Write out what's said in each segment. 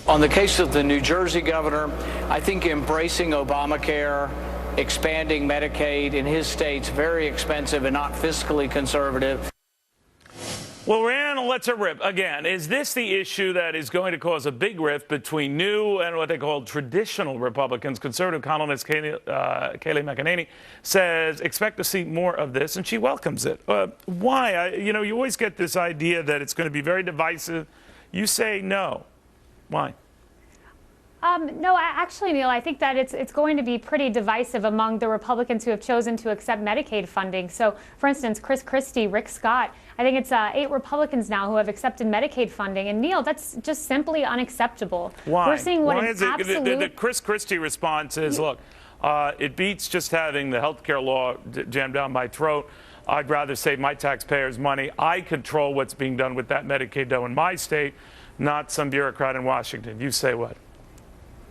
On the case of the New Jersey governor, I think embracing Obamacare, expanding Medicaid in his state's very expensive and not fiscally conservative. Well, Rhiannon lets it rip. Again, is this the issue that is going to cause a big rift between new and what they call traditional Republicans? Conservative columnist Kayleigh McEnany says expect to see more of this, and she welcomes it. Why? You always get this idea that it's going to be very divisive. You say no. Why? No, actually, Neil, I think that it's going to be pretty divisive among the Republicans who have chosen to accept Medicaid funding. So, for instance, Christie, Rick Scott, I think it's 8 Republicans now who have accepted Medicaid funding. And, Neil, that's just simply unacceptable. Why? We're seeing what Why is is it? absolute... The Chris Christie response is, look, it beats just having the health care law jammed down my throat. I'd rather save my taxpayers' money. I control what's being done with that Medicaid, though, in my state, not some bureaucrat in Washington. You say what?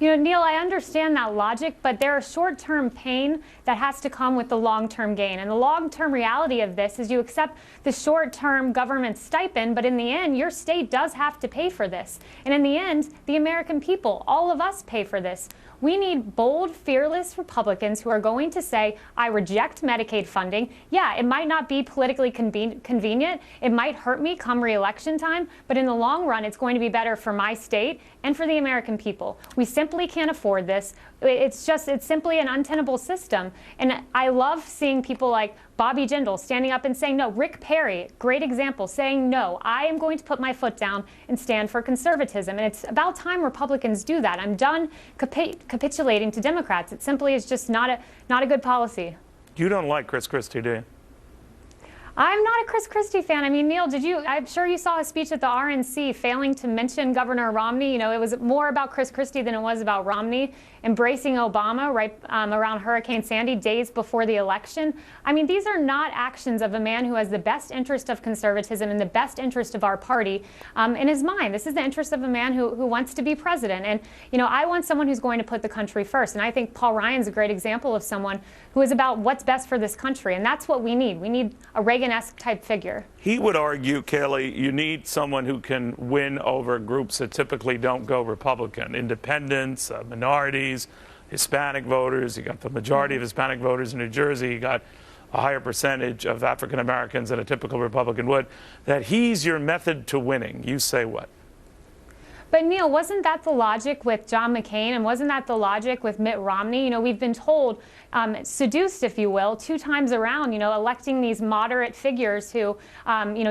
Neil, I understand that logic, but there is short-term pain that has to come with the long-term gain. And the long-term reality of this is you accept the short-term government stipend, but in the end, your state does have to pay for this. And in the end, the American people, all of us pay for this. We need bold, fearless Republicans who are going to say, I reject Medicaid funding. Yeah, it might not be politically convenient. It might hurt me come re-election time, but in the long run, it's going to be better for my state and for the American people. We simply can't afford this. It's simply an untenable system. And I love seeing people like Bobby Jindal standing up and saying no. Rick Perry, great example, saying no. I am going to put my foot down and stand for conservatism. And it's about time Republicans do that. I'm done capitulating to Democrats. It simply is just not a good policy. You don't like Chris Christie, do you? I'm not a Chris Christie fan. I mean, Neil, I'm sure you saw his speech at the RNC failing to mention Governor Romney. It was more about Chris Christie than it was about Romney. Embracing Obama right around Hurricane Sandy, days before the election. I mean, these are not actions of a man who has the best interest of conservatism and the best interest of our party in his mind. This is the interest of a man who wants to be president. And, I want someone who's going to put the country first. And I think Paul Ryan's a great example of someone who is about what's best for this country. And that's what we need. We need a Reagan-esque type figure. He would argue, Kayleigh, you need someone who can win over groups that typically don't go Republican. Independents, minorities, Hispanic voters. You got the majority of Hispanic voters in New Jersey. You got a higher percentage of African Americans than a typical Republican would. That he's your method to winning. You say what? But, Neil, wasn't that the logic with John McCain, and wasn't that the logic with Mitt Romney? We've been told, seduced, if you will, 2 times around, electing these moderate figures who,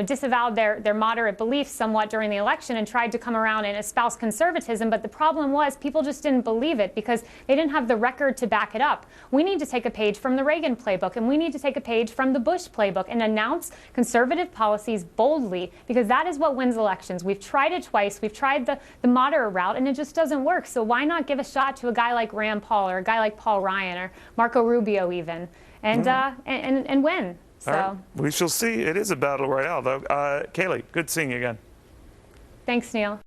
disavowed their moderate beliefs somewhat during the election and tried to come around and espouse conservatism. But the problem was people just didn't believe it because they didn't have the record to back it up. We need to take a page from the Reagan playbook, and we need to take a page from the Bush playbook and announce conservative policies boldly, because that is what wins elections. We've tried it twice. We've tried the moderate route, and it just doesn't work. So why not give a shot to a guy like Rand Paul or a guy like Paul Ryan or Marco Rubio even, and win? So right. We shall see. It is a battle royale, though. Kayleigh, good seeing you again. Thanks, Neil.